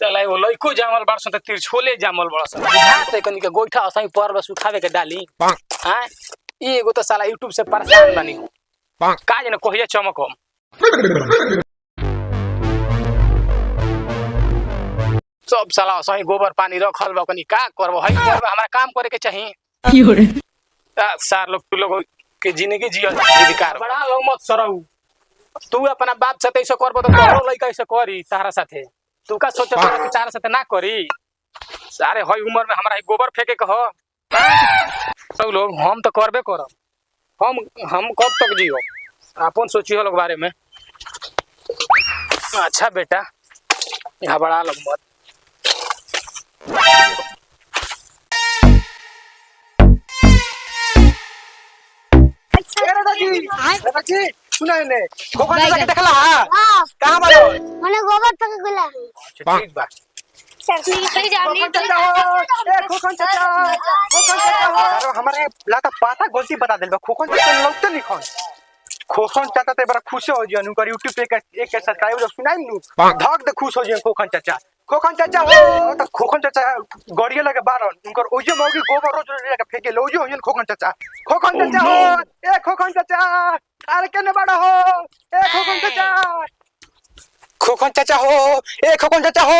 चला वो लइको जामल बाड़ त तिरछोले जामल बड़ स बुझाते कनी के गोइठा असई पर बस उठावे के डाली हां एगो तो साला YouTube से परेशान बनी का जने कहिया चमक सब साला सही गोबर पानी रखल बा कनी का करबो हई करबो हमरा काम करे के चाहिए की हो रे सार लोग तू लोग के जिंदगी जियो अधिकार बड़ा लोग मत सरऊ तू अपना बाप साथे ऐसे करबो तो तोरो लइका ऐसे करी तारा साथे तू का सोचत कि तारा साथे ना करी सारे हई उम्र में हमरा गोबर फेंके के हो सब लोग हम तो करबे करब हम कब तक जियो अपन सोचियो लोग बारे में अच्छा बेटा यहाँ बड़ा लोग मत दादाजी सुना ने गोबर जाके देखला हां कहां बालो मने गोबर तक गेला ठीक बा सही जानी खोखन चाचा अरे हमारे लाता पाता गलती बता देल खोखन चाचा लगते नहीं खोखन चाचा ते बड़ा खुश हो जियनु कर YouTube पे एक सब्सक्राइबर सुनाई नु धक दे खुश हो जियन खोखन चाचा हो तो खोखन चाचा गड़िया लगे बारन उनकर ओजे मौगी गोबर रोज रोज लेके फेके लो जो खोखन चाचा हो ए खोखन चाचा अरे केने बड़ा हो ए खोखन चाचा हो ए खोखन चाचा हो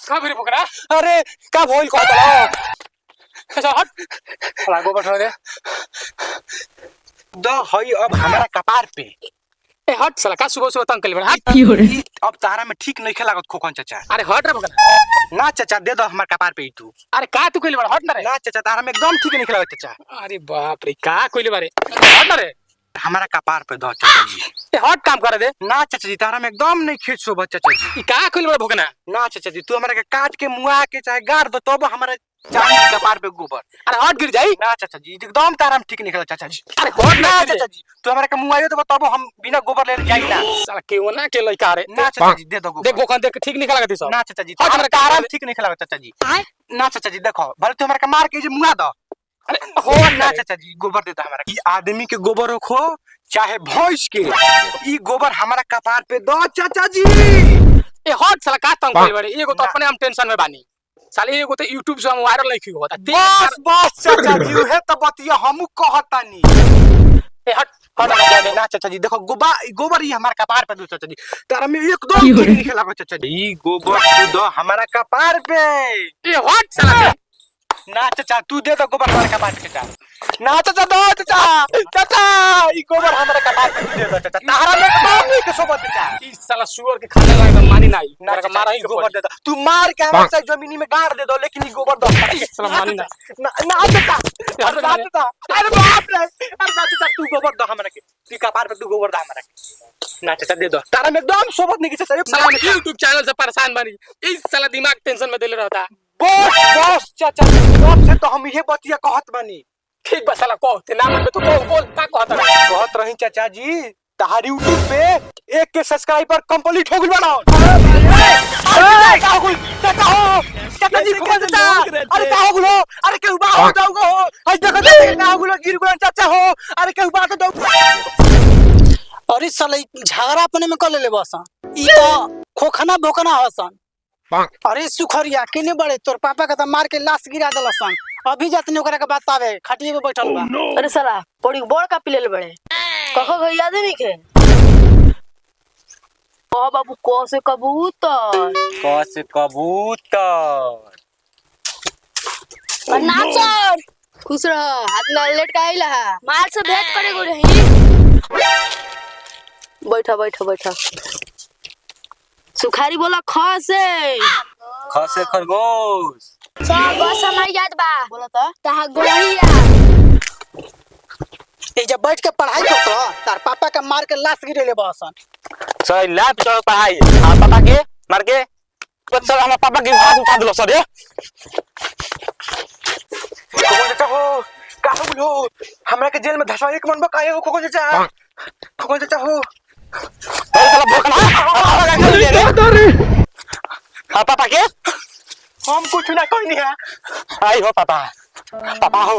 का फिर पकड़ा अरे का भइल कहतला हट साला गोबर छोड़ दे द हई अब हमारा कपार पे ए हट साला का सुबह सुबह तंग कर ले हट की हो रे अब तारा में ठीक नहीं खेलागत खोखन चाचा अरे हट रे पकड़ा ना चाचा दे दो हमार कपार पे तू अरे का तू कइले बड़ा हट ना रे ना चाचा तारा में एकदम ठीक नहीं खेलागत चाचा अरे बाप रे का कइले बारे हट ना रे हमारा कपार पे दो चाचा जी ए हट काम करे दे ना चाचा जी तारा में एकदम नहीं खेत सो चाचा जी ई का कइले बड़ा भोगना ना चाचा जी तू हमरा के काट के मुआ के चाहे गाड़ दो तब हमारा चांदी कपार पे गोबर अरे हट गिर जाई ना चाचा जी एकदम तारा में ठीक नहीं खेला चाचा जी अरे हट ना चाचा जी तू हमरा के मुआयो तो तब हम बिना गोबर ले जाई ना साला केओ ना के लइका रे ना चाचा जी दे दो गोबर देख गोखन देख ठीक निकल लगती सब ना चाचा जी हट हमरा तारा में ठीक नहीं खेला चाचा जी ना चाचा जी देखो भले तू हमरा के मार के जे मुआ दो अरे हो ना चाचा जी गोबर देता हमारा ई आदमी के गोबर रखो चाहे भैंस के ई गोबर हमारा कपार पे दो चाचा जी ए हट साला का तंग कइले बारे एगो तो अपने हम टेंशन में बानी साले एगो तो YouTube से हम वायरल नहीं होता बस चाचा जी उहे त बतिया हमहु कहतानी ए हट ना चाचा जी देखो गोबर ही हमारा कपार पे दो चाचा जी तारा में एकदम ठीक नहीं खेला चाचा जी ई गोबर तू दो हमारा कपार पे ए हट साला ना चाचा तू दे दो गोबर हमारे कपार पे चाचा ना चाचा दो चाचा ई गोबर हमारे कपार पे दे दो चाचा तारा में एकदम नहीं के सोबत चाचा ई साला सुअर के खाने लायक मानी नहीं ना मेरा मारा ही गोबर दे दो तू मार के हमारे साथ जमीनी में गाड़ दे दो लेकिन ई गोबर दो साला मानी ना ना चाचा अरे बाप रे अरे ना चाचा तू गोबर दो हमारे के ई कपार पे तू गोबर दो हमारे के ना चाचा दे दो तारा में एकदम सोबत नहीं के चाचा साला YouTube चैनल से परेशान बनी इस साला दिमाग टेंशन में देले रहता बस चाचा तब से तो हम ये बतिया कहत बानी ठीक बा साला कह ते नाम में तो बोल का कहत रही चाचा जी तारी YouTube पे 1 के सब्सक्राइबर कंप्लीट हो गइल बा चाचा जी अरे का हो गलो अरे केहू बा हो जाओ हो आज देखो का हो गलो गिर गलो चाचा हो अरे केहू बा तो दो अरे साले झगड़ा अपने में कर ले बस ई तो खोखना भोकना हसन अरे सुखरिया केने बड़े तोर पापा का त मार के लाश गिरा दलसन अभी जतने ओकरा के बात पावे खटिए पे बैठल बा अरे साला बड़ी बड़ का पिलेल बड़े कहो गई याद नहीं के ओ बाबू को से कबूतर प्रणाम सर खुश रह हाथ ना लेट का आइला माल से भेंट करे गो रही बैठा बैठा बैठा सुखारी बोला खसे खरगोश सब बस हमारी याद बा बोला तो तहा गोहिया ए जब बैठ के पढ़ाई करत रह तार पापा का मार के लाश गिरेले बसन सही लैप चल पढ़ाई हां पापा के मार के सर हमारे पापा के हाथ उठा दिलो सर खोखन चाचा हो का हो गलो हमरा के जेल में धसवाई के मन बा काहे हो खोखन चाचा हो अरे साला भोकना हां पापा के हम कुछ ना कहनी है आई हो पापा हो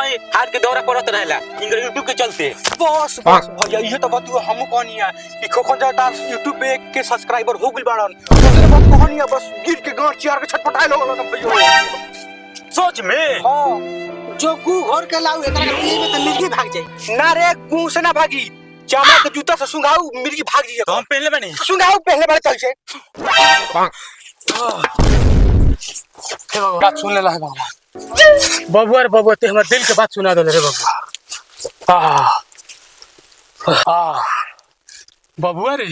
है हाथ के दौरा पड़त रहेला इनका यूट्यूब के चलते। बस बस भैया ये तो बतू हम कहनिया कि खोखन जाता YouTube पे के सब्सक्राइबर हो गइल बाड़न ओतने बात कहनिया बस गिर के गांठ चियार के छटपटाए लगल भैया। सोच में हां जो गु घर के लाऊ एकरा के पीए में त मिर्गी भाग जाई। ना रे गू से ना भागी चमड़ा के जूता से सुंघाऊ मिर्गी भाग जी तो हम पहले बनी सुंघाऊ पहले बार चल से। बात सुन लेला है बाबा। बबुआ रे बबुआ ते हमर दिल के बात सुना देले रे बबुआ। बबुआ रे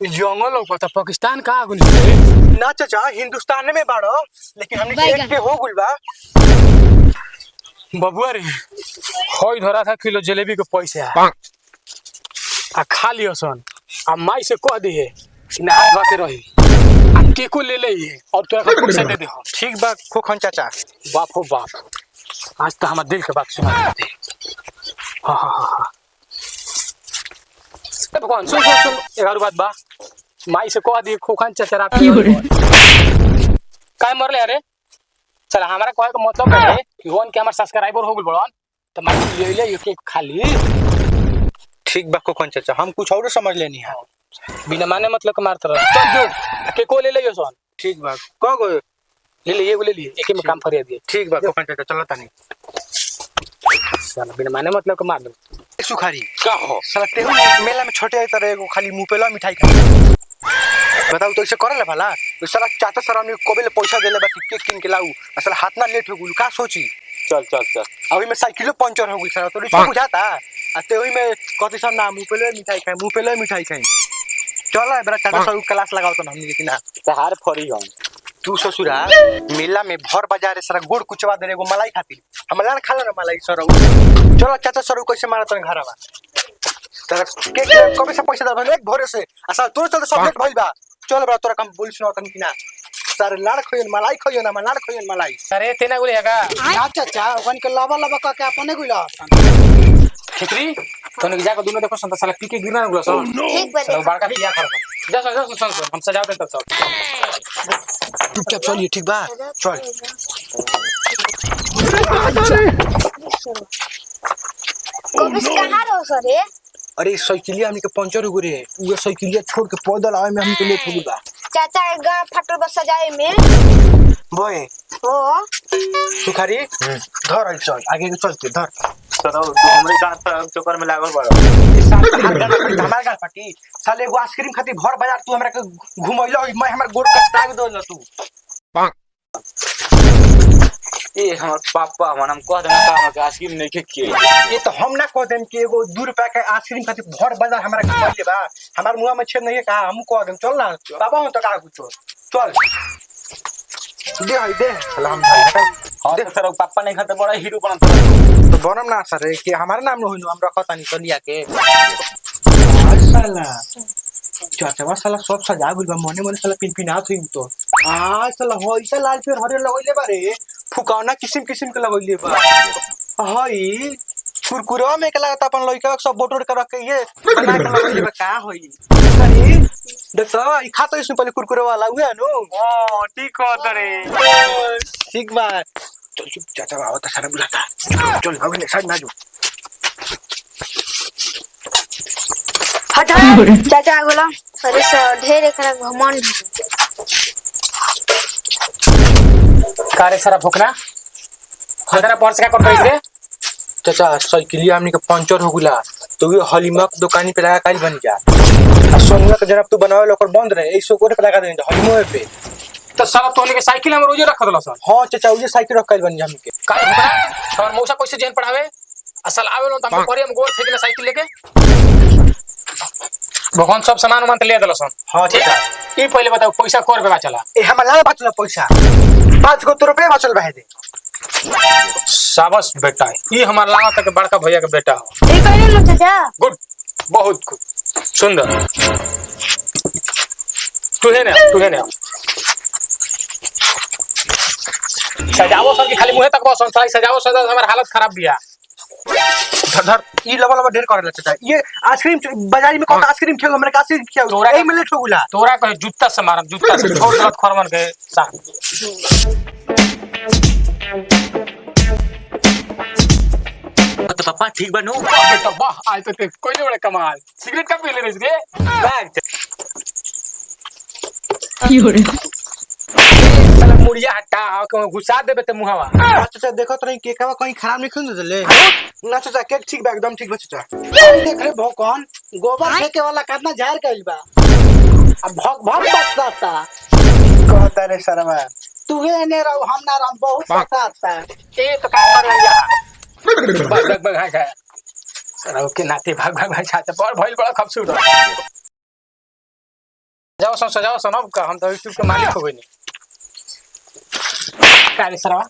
जंगल हो पता पाकिस्तान कहाँ गुनी रे? ना चाचा हिंदुस्तान में बाड़ो लेकिन हमने एक के हो गइल बा। बबुआ रे होई धरा था किलो जलेबी के पैसा आ खा लियो सन आ माई से कह दिए कि ना हाथ बाके रही आ केको ले ले और तो एक पैसा दे दे। ठीक बा खोखन चाचा। बाप हो बाप आज तो हमारे दिल के बात सुना देते। हाँ हाँ हाँ हाँ भगवान सुन सुन सुन एक बात बा माई से कह दिए खोखन चचरा काय मरले अरे चल हमारा कहे का मतलब है कि वन के हमारे सब्सक्राइबर हो गइल बड़न तो माई ले ले एक खाली। ठीक बा खोखन चाचा हम कुछ और समझ लेनी है बिना माने मतलब के मारत रह चल जो के को ले ले सन। ठीक बा क गो ले ले ये ले लिए एक में काम करिया दिए। ठीक बा खोखन चाचा चलो तनी चल बिना माने मतलब के मार दो सुखारी का हो साला तेहू मेला में छोटे तरह एगो खाली मुंह पेला मिठाई खा बताऊ तो ऐसे करे भला तो साला चाचा सर हमने कोबे ले पैसा देले बा कि केक किन के लाऊ असल हाथ ना लेट हो गुल का सोची चल चल चल अभी में साइकिलो पंचर हो गई साला तो रिक्शा बुझाता आ तेहू में कथि सब ना मुंह पेले मिठाई खाई चल बड़ा चाचा सर क्लास लगाओ तो हमनी लेकिन ना तहार फरी हम तू ससुरा मेला में भर बाजार सारा गुड़ कुचवा दे एगो मलाई खातिर हम लान खा ना मलाई सर चलो चाचा सर कैसे मारा तन घरवा तेरा के कबे से पैसा दे एक भोरे से असल तोर चलते सब लेट भइल बा चल बड़ा तोरा काम बोल सुना तन किना सारे लाड़ खोयन मलाई खोयन ना लाड़ खोयन मलाई अरे तेना गुले हैगा ना चाचा ओकन के लबा लबा क के अपने गुला खिचड़ी तने के जाके दोनों देखो संता साला पी के गिरना गुला सब ठीक बा साला बड़का पिया कर जा सुन हम सजाओ दे तब सब चुपचाप चलिए ठीक बा चल कभी से कहाँ रहो सर अरे साइकिलिया हमनी के पंचर हो गए वो साइकिलिया छोड़ के पैदल आवे में हमके लेट हो गई बा चाचा के गाँव फटल बस सजाए में बोए हो सुखारी धर चल आगे के चलते धर तो तू हमरे गांव चक्कर में लागल बड़ा इस साल हमारे गाल पाटी साले एगो आइसक्रीम खाती भर बाजार तू हमरा के घुमैलो मैं हमर गोड़ कचटा के दो तू ए हमर पापा हम कह देना काम के आइसक्रीम नहीं के ये तो हम ना कह देम कि एगो 2 रुपया के आइसक्रीम खाती भर बाजार हमरा के पहिले बा हमार मुंह में छेद नहीं है का हम कह देम चल ना बाबा हम तो का कुछो चल दे सलाम भाई हटा हां देख सर पापा नहीं खाते बड़ा हीरो बनता तो बनम ना सर कि हमारे नाम न होइनो हम रखत नहीं कलिया के साला चाचा साला सब सजा गुल बा मने मने साला पिनपिनात हुई तो आ साला होइसा लाल पे हरे लगइले बारे फुकावना किसिम के लगइले बा हई कुरकुरा में के लागत अपन लइका सब बोटोर के रख के ये बना के लगइले बा का होई अरे देख ई खाता इसमें पहले कुरकुरे वाला हुआ नो हां ठीक हो तरे ठीक बा चल चुप चाचा आओ तो सारा बुलाता चल आओ ने साइड ना जो हटा चाचा बोला अरे सर ढेर एकरा घमंड कारे सारा भोकना हदरा पर्स का कर पैसे चाचा साइकिलिया हमनी के पंचर हो गुला तो ये हलीमा के दुकानी पे लगा काल बन जा आ सोनुआ के जरा तू बनावे लोकर बंद रहे ऐसो कोरे पे लगा दे हलीमा पे तो साला तोने के साइकिल हम रोजे रख दलो सन हां चाचा ये साइकिल रख काल बन जा हमके काहे भोकना और मौसा कैसे जेन पढ़ावे असल आवे लो त हम करे हम गोर फेंकना साइकिल लेके भगवान सब सामान उमान ले दलो सन। हां चाचा ई पहले बताओ पैसा कोर बेगा चला ए हमरा बचल पैसा 500 रुपया बचल बहे दे शाबाश बेटा ई हमार लावा तक बड़का भैया के बेटा हो ये कहले लो चाचा गुड बहुत गुड सुंदर तू है ना सजावो सर की खाली मुंह तक बस सजावो सजा हमार हालत खराब बिया धर ई लवा ढेर करे चाचा ये आइसक्रीम बाजार में कौन आइसक्रीम खेलो हमरा का आइसक्रीम खियाओ तोरा ए में लेट हो गुला तोरा कहे जूता से मारम जूता से छोड़ गलत खरमन के साथ तो पापा ठीक बनू बेटा वाह आज तो कोई नहीं बड़े कमाल सिगरेट कब पी ले रही इसके साला मुड़िया हटा के घुसा देबे ते मुहावा चाचा देखो तो नहीं केकवा कहीं खराब नहीं खुन देले ना चाचा केक ठीक बा एकदम ठीक बा चाचा देख रे भोकन गोबर फेंके वाला कितना झाड़ गइल बा अब भग भग बसता कहता रे शर्मा तू ने रहो हम ना रहो बहुत बसता ए तो का कर लिया भाग भाग भाग है साला के नाते भाग भाग भाग छाते बड़ भइल बड़ा खूबसूरत जाओ सजाओ सुनो का हम तो यूट्यूब के मालिक हो गए नहीं काली सरवा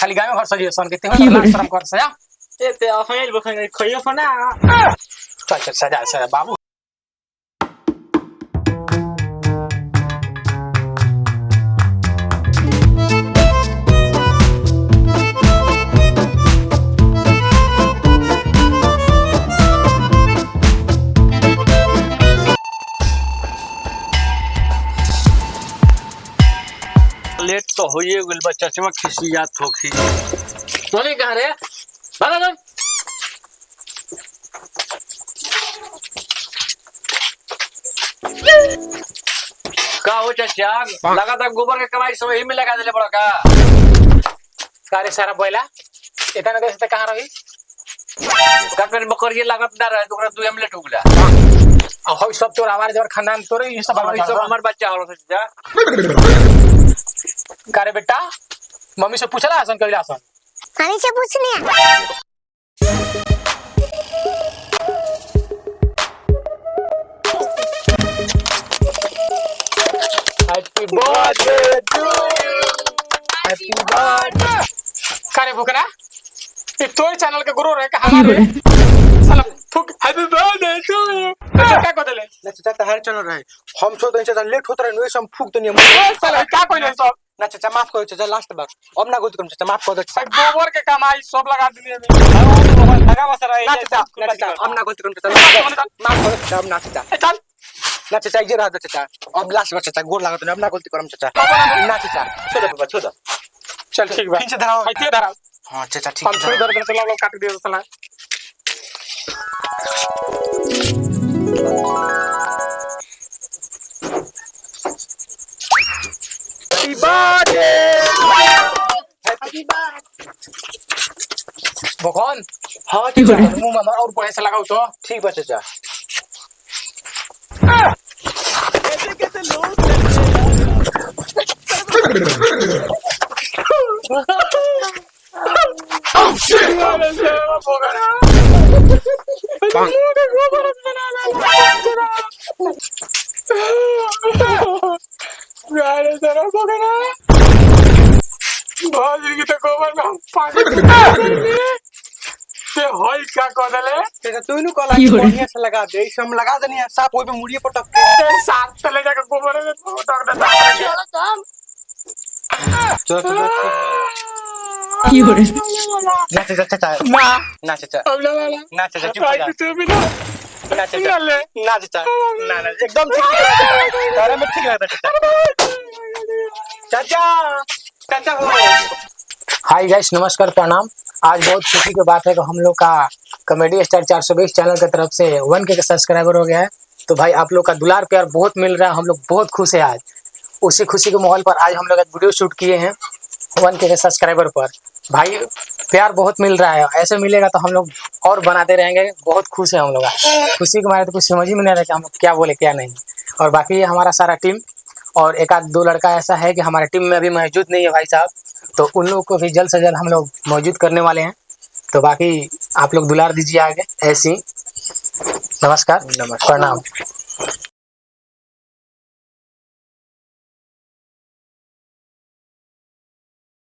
खाली गाय में घर सजिए सन के तेहन लाख शर्म कर सजा ए ते अफाइल बखन खइयो फना चल चल सजा सजा बाबू लेट तो होइए गेल बच्चा चमा खिसियात थोखी तोने कहां रे चल चल का हो चाचा लगा था गोबर के कमाई सब यही में लगा देले बड़ा का कारे सारा बोला इतना देश ते कहां रही का कर बकरिए लागत ना रहे तोरा 2 एमलेट उगला अब हो सब तोर आवाज और खानदान तोरे ये सब ई सब हमर बच्चा होला चाचा कारे बेटा मम्मी से पूछला हसन कइला हसन हनी से पूछनी happy birthday to you happy birthday कारे भुकरा ये तोर चैनल के गुरु रहे का हमारे साला फुक हैप्पी बर्थडे टू यू अच्छा क्या कहले ना चाचा तहार चल रहे हम छो तो चाचा लेट होत रहे हम फूक तो नहीं साला का कहले सब ना चाचा माफ करो चाचा लास्ट बार अब ना गलती करो चाचा माफ कर दो चाचा गोबर के कमाई सब लगा दिए में लगा बस रहा ना चाचा अब ना गलती करो चाचा माफ करो चाचा अब ना चाचा चल ना चाचा ये रहा चाचा अब लास्ट बार चाचा गोर लागत अब ना गलती करम चाचा ना चाचा छोड़ बाबा छोड़ चल ठीक बा फिर से धराओ हाइते धरा हां चाचा ठीक हम थोड़ी देर में चला लोग काट दिए साला हैप्पी बर्थडे हैप्पी बर्थडे भगवान हां ठीक है मुंह में और बढ़े से लगाओ तो ठीक बा चाचा क्या कदले चाचा तू नु कला बढ़िया से लगा दे हम लगा देनी है साफ ओई पे मुड़िए पर टक के साथ चले जाकर गोबर में टक देता चलो तो हम चलो चलो ना चाचा चाचा ना ना चाचा अगला वाला ना चाचा चुप हो जा तू भी ना ना चाचा ना चाचा ना ना एकदम ठीक है तारा में ठीक है चाचा चाचा हो हाय गाइस नमस्कार प्रणाम। आज बहुत खुशी की बात है कि हम लोग का कॉमेडी स्टार 420 चैनल की तरफ से 1K का सब्सक्राइबर हो गया है। तो भाई आप लोग का दुलार प्यार बहुत मिल रहा है, हम लोग बहुत खुश है। आज उसी खुशी के माहौल पर आज हम लोग एक वीडियो शूट किए हैं 1K के सब्सक्राइबर पर। भाई प्यार बहुत मिल रहा है, ऐसे मिलेगा तो हम लोग और बनाते रहेंगे। बहुत खुश है हम लोग, खुशी के मारे तो कुछ समझ ही में नहीं रहा कि हम क्या बोले क्या नहीं। और बाकी हमारा सारा टीम और एक आध दो लड़का ऐसा है कि हमारे टीम में अभी मौजूद नहीं है भाई साहब, तो उन लोगों को भी जल्द से जल्द हम लोग मौजूद करने वाले हैं। तो बाकी आप लोग दुलार दीजिए आगे ऐसी। नमस्कार प्रणाम।